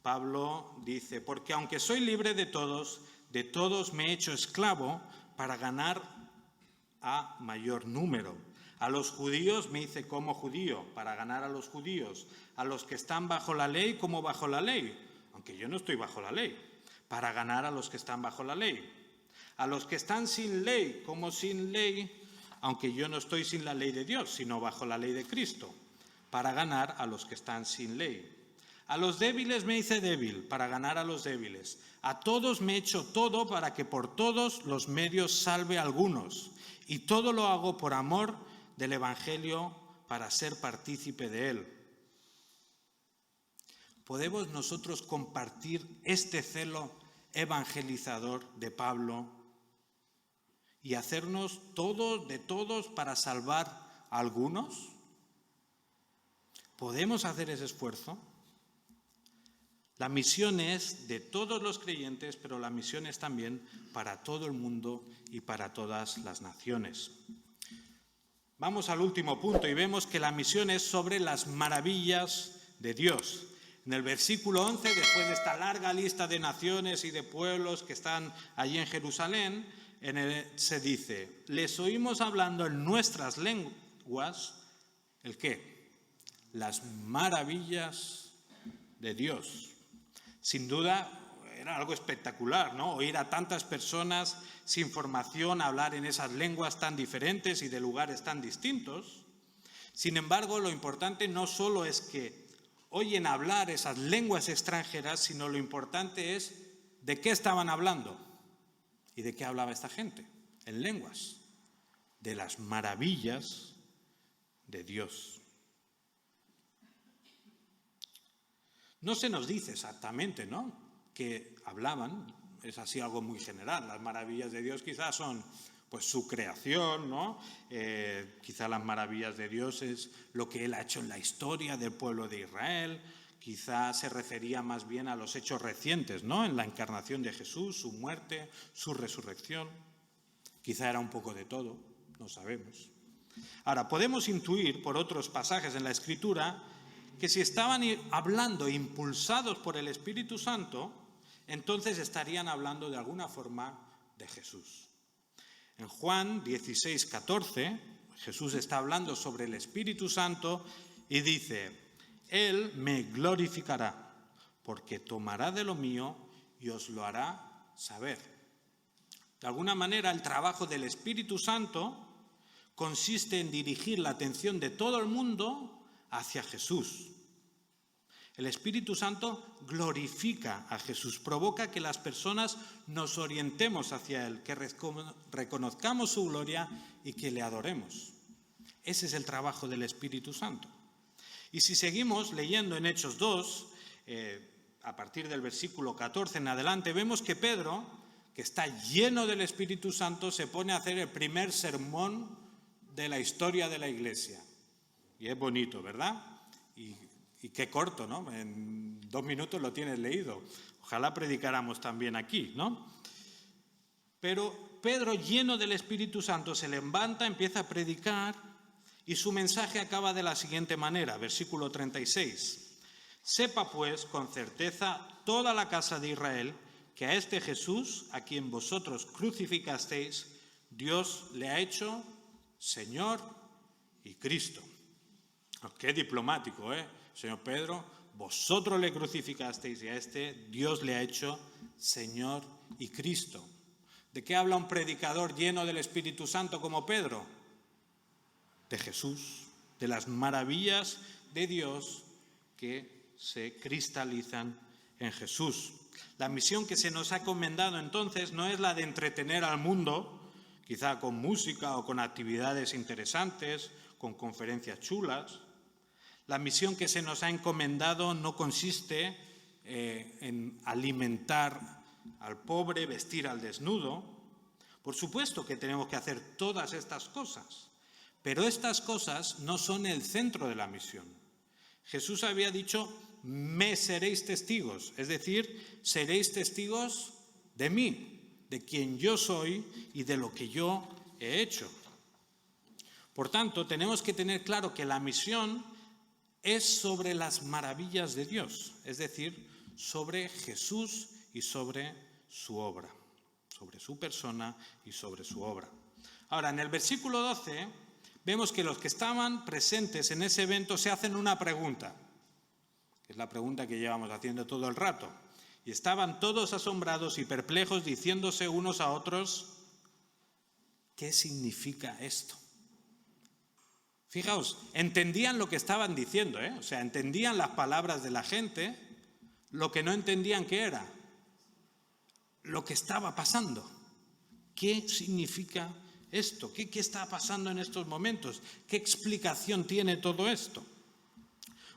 Pablo dice: porque aunque soy libre de todos me he hecho esclavo para ganar a mayor número. A los judíos me hice como judío para ganar a los judíos. A los que están bajo la ley como bajo la ley, aunque yo no estoy bajo la ley, para ganar a los que están bajo la ley. A los que están sin ley como sin ley, aunque yo no estoy sin la ley de Dios, sino bajo la ley de Cristo, para ganar a los que están sin ley. A los débiles me hice débil para ganar a los débiles. A todos me he hecho todo para que por todos los medios salve a algunos. Y todo lo hago por amor del Evangelio, para ser partícipe de él. ¿Podemos nosotros compartir este celo evangelizador de Pablo y hacernos todos de todos para salvar a algunos? ¿Podemos hacer ese esfuerzo? La misión es de todos los creyentes, pero la misión es también para todo el mundo y para todas las naciones. Vamos al último punto y vemos que la misión es sobre las maravillas de Dios. En el versículo 11, después de esta larga lista de naciones y de pueblos que están allí en Jerusalén, se dice, les oímos hablando en nuestras lenguas, ¿el qué? Las maravillas de Dios. Sin duda era algo espectacular, ¿no? Oír a tantas personas sin formación hablar en esas lenguas tan diferentes y de lugares tan distintos. Sin embargo, lo importante no solo es que oyen hablar esas lenguas extranjeras, sino lo importante es de qué estaban hablando y de qué hablaba esta gente en lenguas, de las maravillas de Dios. No se nos dice exactamente, ¿no?, que hablaban, es así algo muy general. Las maravillas de Dios quizás son pues su creación, ¿no? Quizá las maravillas de Dios es lo que Él ha hecho en la historia del pueblo de Israel. Quizá se refería más bien a los hechos recientes, ¿no?, en la encarnación de Jesús, su muerte, su resurrección. Quizá era un poco de todo, no sabemos. Ahora, podemos intuir por otros pasajes en la Escritura que si estaban hablando impulsados por el Espíritu Santo, entonces estarían hablando de alguna forma de Jesús. En Juan 16, 14, Jesús está hablando sobre el Espíritu Santo y dice, Él me glorificará, porque tomará de lo mío y os lo hará saber. De alguna manera, el trabajo del Espíritu Santo consiste en dirigir la atención de todo el mundo hacia Jesús. El Espíritu Santo glorifica a Jesús, provoca que las personas nos orientemos hacia Él, que reconozcamos su gloria y que le adoremos. Ese es el trabajo del Espíritu Santo. Y si seguimos leyendo en Hechos 2, a partir del versículo 14 en adelante, vemos que Pedro, que está lleno del Espíritu Santo, se pone a hacer el primer sermón de la historia de la Iglesia. Y es bonito, ¿verdad? Y qué corto, ¿no? En 2 minutos lo tienes leído. Ojalá predicáramos también aquí, ¿no? Pero Pedro, lleno del Espíritu Santo, se levanta, empieza a predicar y su mensaje acaba de la siguiente manera, versículo 36. Sepa pues con certeza toda la casa de Israel que a este Jesús, a quien vosotros crucificasteis, Dios le ha hecho Señor y Cristo. Qué diplomático, ¿eh? Señor Pedro, vosotros le crucificasteis y a este Dios le ha hecho Señor y Cristo. ¿De qué habla un predicador lleno del Espíritu Santo como Pedro? De Jesús, de las maravillas de Dios que se cristalizan en Jesús. La misión que se nos ha encomendado entonces no es la de entretener al mundo, quizá con música o con actividades interesantes, con conferencias chulas. La misión que se nos ha encomendado no consiste en alimentar al pobre, vestir al desnudo. Por supuesto que tenemos que hacer todas estas cosas, pero estas cosas no son el centro de la misión. Jesús había dicho, me seréis testigos, es decir, seréis testigos de mí, de quien yo soy y de lo que yo he hecho. Por tanto, tenemos que tener claro que la misión es sobre las maravillas de Dios, es decir, sobre Jesús y sobre su obra, sobre su persona y sobre su obra. Ahora, en el versículo 12, vemos que los que estaban presentes en ese evento se hacen una pregunta, que es la pregunta que llevamos haciendo todo el rato, y estaban todos asombrados y perplejos, diciéndose unos a otros, ¿qué significa esto? Fijaos, entendían lo que estaban diciendo, o sea, entendían las palabras de la gente, lo que no entendían qué era, lo que estaba pasando. ¿Qué significa esto? ¿Qué está pasando en estos momentos? ¿Qué explicación tiene todo esto?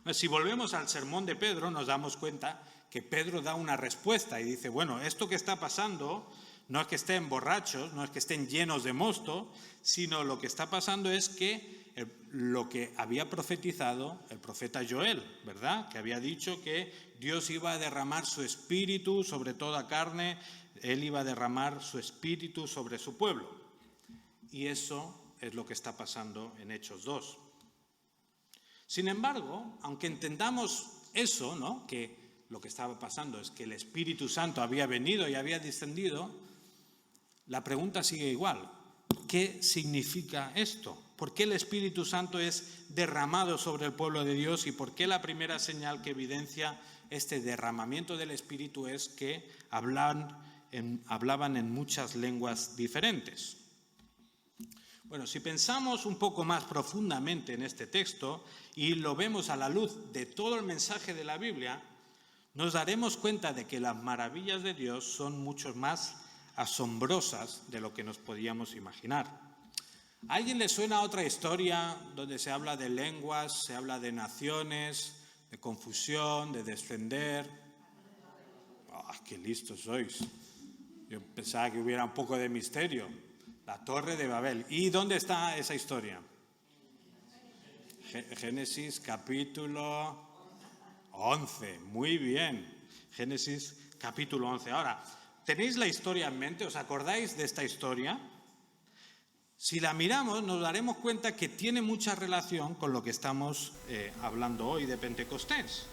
Pues si volvemos al sermón de Pedro, nos damos cuenta que Pedro da una respuesta y dice, bueno, esto que está pasando no es que estén borrachos, no es que estén llenos de mosto, sino lo que está pasando es que lo que había profetizado el profeta Joel, ¿verdad? Que había dicho que Dios iba a derramar su espíritu sobre toda carne, Él iba a derramar su espíritu sobre su pueblo. Y eso es lo que está pasando en Hechos 2. Sin embargo, aunque entendamos eso, ¿no?, que lo que estaba pasando es que el Espíritu Santo había venido y había descendido, la pregunta sigue igual. ¿Qué significa esto? ¿Por qué el Espíritu Santo es derramado sobre el pueblo de Dios y por qué la primera señal que evidencia este derramamiento del Espíritu es que hablaban en muchas lenguas diferentes? Bueno, si pensamos un poco más profundamente en este texto y lo vemos a la luz de todo el mensaje de la Biblia, nos daremos cuenta de que las maravillas de Dios son mucho más asombrosas de lo que nos podíamos imaginar. ¿A alguien le suena otra historia donde se habla de lenguas, se habla de naciones, de confusión, de descender? ¡Qué listos sois! Yo pensaba que hubiera un poco de misterio. La Torre de Babel. ¿Y dónde está esa historia? Génesis capítulo 11. Muy bien. Génesis capítulo 11. Ahora, ¿tenéis la historia en mente? ¿Os acordáis de esta historia? Si la miramos, nos daremos cuenta que tiene mucha relación con lo que estamos hablando hoy de Pentecostés.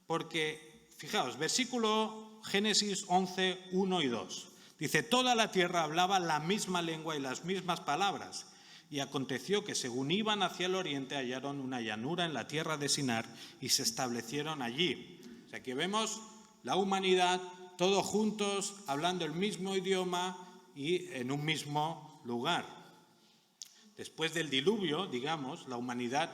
Porque, fijaos, versículo Génesis 11, 1 y 2. Dice, toda la tierra hablaba la misma lengua y las mismas palabras. Y aconteció que según iban hacia el oriente hallaron una llanura en la tierra de Sinar y se establecieron allí. O sea, que vemos la humanidad, todos juntos, hablando el mismo idioma y en un mismo lugar. Después del diluvio, digamos, la humanidad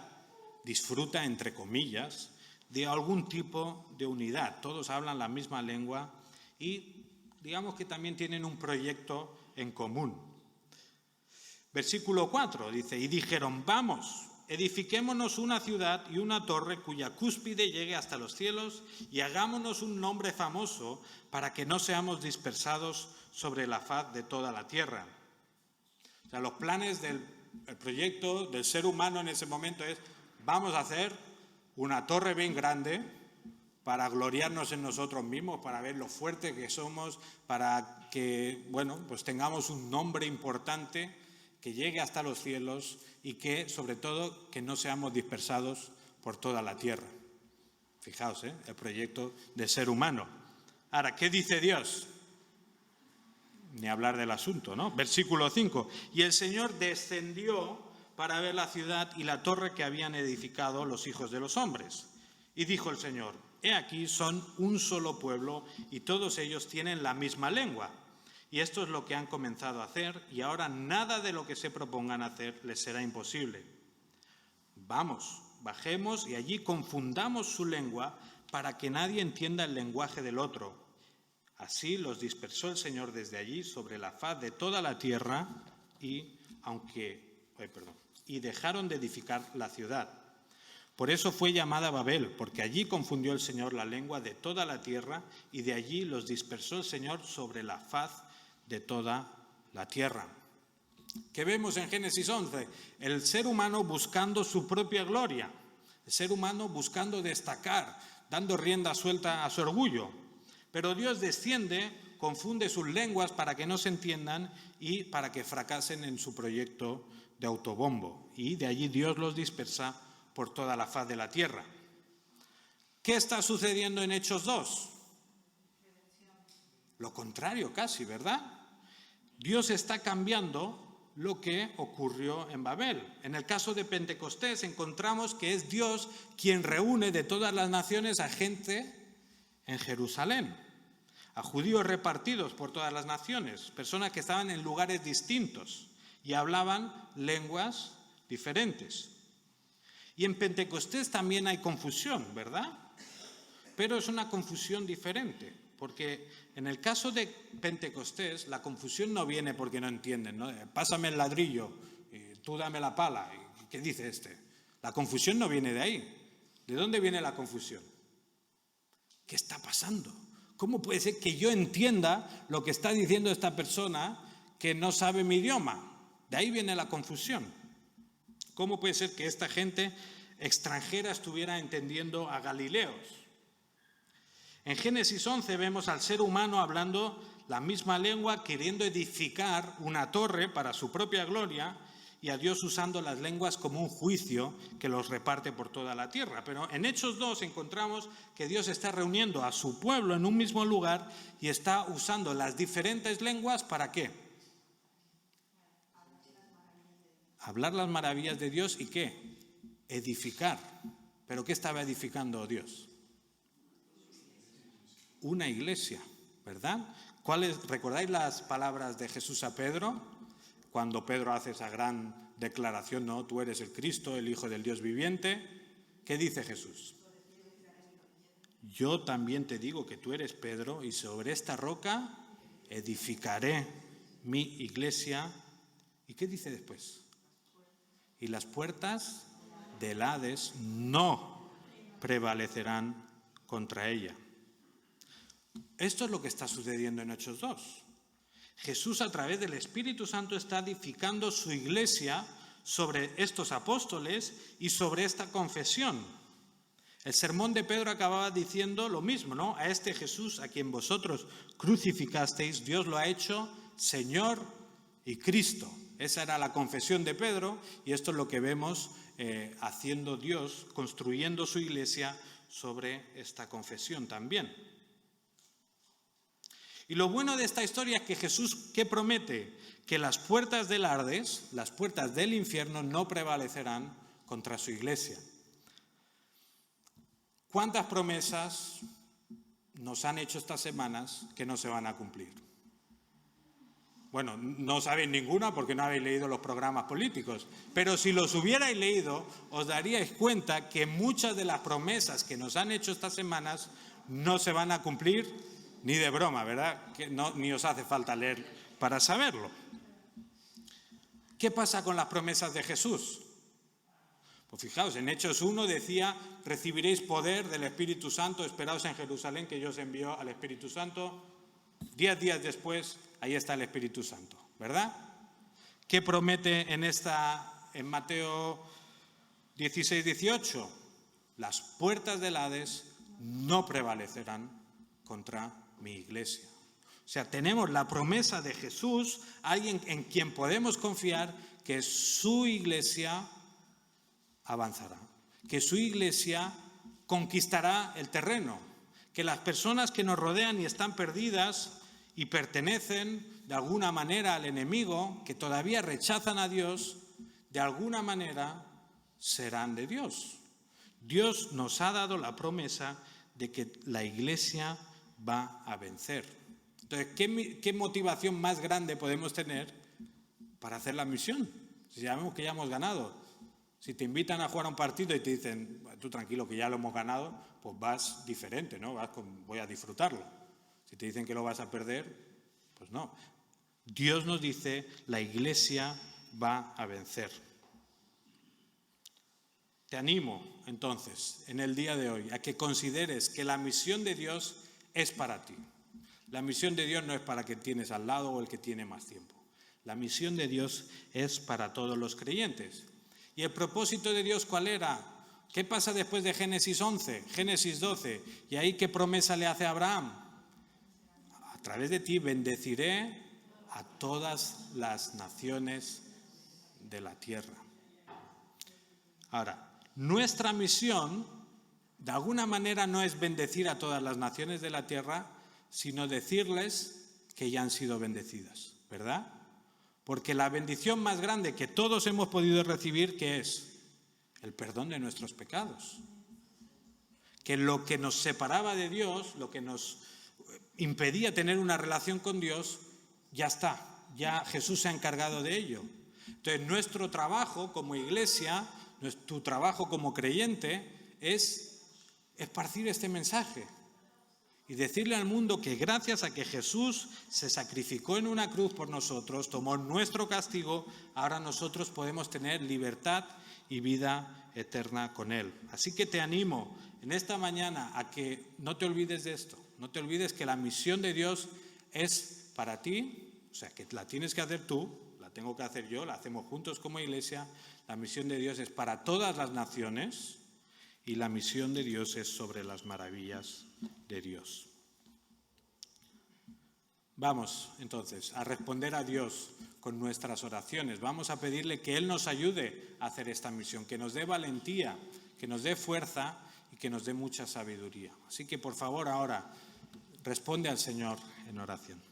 disfruta, entre comillas, de algún tipo de unidad. Todos hablan la misma lengua y digamos que también tienen un proyecto en común. Versículo 4 dice, y dijeron, vamos, edifiquémonos una ciudad y una torre cuya cúspide llegue hasta los cielos y hagámonos un nombre famoso para que no seamos dispersados sobre la faz de toda la tierra. O sea, los planes del proyecto del ser humano en ese momento es, vamos a hacer una torre bien grande para gloriarnos en nosotros mismos, para ver lo fuerte que somos, para que, bueno, pues tengamos un nombre importante que llegue hasta los cielos y que, sobre todo, que no seamos dispersados por toda la tierra. Fijaos, el proyecto del ser humano. Ahora, ¿qué dice Dios? Ni hablar del asunto, ¿no? Versículo 5. Y el Señor descendió para ver la ciudad y la torre que habían edificado los hijos de los hombres. Y dijo el Señor, he aquí son un solo pueblo y todos ellos tienen la misma lengua. Y esto es lo que han comenzado a hacer y ahora nada de lo que se propongan hacer les será imposible. Vamos, bajemos y allí confundamos su lengua para que nadie entienda el lenguaje del otro. Así los dispersó el Señor desde allí sobre la faz de toda la tierra y dejaron de edificar la ciudad. Por eso fue llamada Babel, porque allí confundió el Señor la lengua de toda la tierra y de allí los dispersó el Señor sobre la faz de toda la tierra. ¿Qué vemos en Génesis 11? El ser humano buscando su propia gloria, el ser humano buscando destacar, dando rienda suelta a su orgullo. Pero Dios desciende, confunde sus lenguas para que no se entiendan y para que fracasen en su proyecto de autobombo. Y de allí Dios los dispersa por toda la faz de la tierra. ¿Qué está sucediendo en Hechos 2? Lo contrario casi, ¿verdad? Dios está cambiando lo que ocurrió en Babel. En el caso de Pentecostés encontramos que es Dios quien reúne de todas las naciones a gente en Jerusalén, a judíos repartidos por todas las naciones, personas que estaban en lugares distintos y hablaban lenguas diferentes. Y en Pentecostés también hay confusión, ¿verdad? Pero es una confusión diferente, porque en el caso de Pentecostés la confusión no viene porque no entienden, ¿no? Pásame el ladrillo, y tú dame la pala, y ¿qué dice este? La confusión no viene de ahí. ¿De dónde viene la confusión? ¿Qué está pasando? ¿Cómo puede ser que yo entienda lo que está diciendo esta persona que no sabe mi idioma? De ahí viene la confusión. ¿Cómo puede ser que esta gente extranjera estuviera entendiendo a galileos? En Génesis 11 vemos al ser humano hablando la misma lengua, queriendo edificar una torre para su propia gloria, y a Dios usando las lenguas como un juicio que los reparte por toda la tierra. Pero en Hechos 2 encontramos que Dios está reuniendo a su pueblo en un mismo lugar y está usando las diferentes lenguas ¿para qué? Hablar las maravillas de Dios y ¿qué? Edificar. ¿Pero qué estaba edificando Dios? Una iglesia, ¿verdad? ¿Recordáis las palabras de Jesús a Pedro? Cuando Pedro hace esa gran declaración, ¿no? Tú eres el Cristo, el Hijo del Dios viviente. ¿Qué dice Jesús? Yo también te digo que tú eres Pedro y sobre esta roca edificaré mi iglesia. ¿Y qué dice después? Y las puertas del Hades no prevalecerán contra ella. Esto es lo que está sucediendo en Hechos 2. Jesús a través del Espíritu Santo está edificando su iglesia sobre estos apóstoles y sobre esta confesión. El sermón de Pedro acababa diciendo lo mismo, ¿no? A este Jesús a quien vosotros crucificasteis, Dios lo ha hecho Señor y Cristo. Esa era la confesión de Pedro y esto es lo que vemos haciendo Dios, construyendo su iglesia sobre esta confesión también. Y lo bueno de esta historia es que Jesús, ¿qué promete? Que las puertas del Hades, las puertas del infierno, no prevalecerán contra su iglesia. ¿Cuántas promesas nos han hecho estas semanas que no se van a cumplir? Bueno, no sabéis ninguna porque no habéis leído los programas políticos, pero si los hubierais leído, os daríais cuenta que muchas de las promesas que nos han hecho estas semanas no se van a cumplir ni de broma, ¿verdad? Que no, ni os hace falta leer para saberlo. ¿Qué pasa con las promesas de Jesús? Pues fijaos, en Hechos 1 decía, recibiréis poder del Espíritu Santo, esperaos en Jerusalén que yo os envío al Espíritu Santo. 10 días después, ahí está el Espíritu Santo, ¿verdad? ¿Qué promete en Mateo 16, 18? Las puertas del Hades no prevalecerán contra mi iglesia. O sea, tenemos la promesa de Jesús, alguien en quien podemos confiar que su iglesia avanzará, que su iglesia conquistará el terreno, que las personas que nos rodean y están perdidas y pertenecen de alguna manera al enemigo, que todavía rechazan a Dios, de alguna manera serán de Dios. Dios nos ha dado la promesa de que la iglesia va a vencer. Entonces, ¿qué motivación más grande podemos tener para hacer la misión? Si sabemos que ya hemos ganado. Si te invitan a jugar a un partido y te dicen, tú tranquilo que ya lo hemos ganado, pues vas diferente, ¿no? Voy a disfrutarlo. Si te dicen que lo vas a perder, pues no. Dios nos dice, la iglesia va a vencer. Te animo, entonces, en el día de hoy, a que consideres que la misión de Dios es para ti. La misión de Dios no es para el que tienes al lado o el que tiene más tiempo. La misión de Dios es para todos los creyentes. ¿Y el propósito de Dios cuál era? ¿Qué pasa después de Génesis 11, Génesis 12? ¿Y ahí qué promesa le hace a Abraham? A través de ti bendeciré a todas las naciones de la tierra. Ahora, nuestra misión, de alguna manera, no es bendecir a todas las naciones de la tierra, sino decirles que ya han sido bendecidas, ¿verdad? Porque la bendición más grande que todos hemos podido recibir, ¿qué es? El perdón de nuestros pecados. Que lo que nos separaba de Dios, lo que nos impedía tener una relación con Dios, ya está. Ya Jesús se ha encargado de ello. Entonces, nuestro trabajo como iglesia, tu trabajo como creyente, es esparcir este mensaje. Y decirle al mundo que gracias a que Jesús se sacrificó en una cruz por nosotros, tomó nuestro castigo, ahora nosotros podemos tener libertad y vida eterna con Él. Así que te animo en esta mañana a que no te olvides de esto. No te olvides que la misión de Dios es para ti, o sea, que la tienes que hacer tú, la tengo que hacer yo, la hacemos juntos como iglesia. La misión de Dios es para todas las naciones y la misión de Dios es sobre las maravillas de Dios. Vamos, entonces, a responder a Dios con nuestras oraciones. Vamos a pedirle que Él nos ayude a hacer esta misión, que nos dé valentía, que nos dé fuerza y que nos dé mucha sabiduría. Así que, por favor, ahora responde al Señor en oración.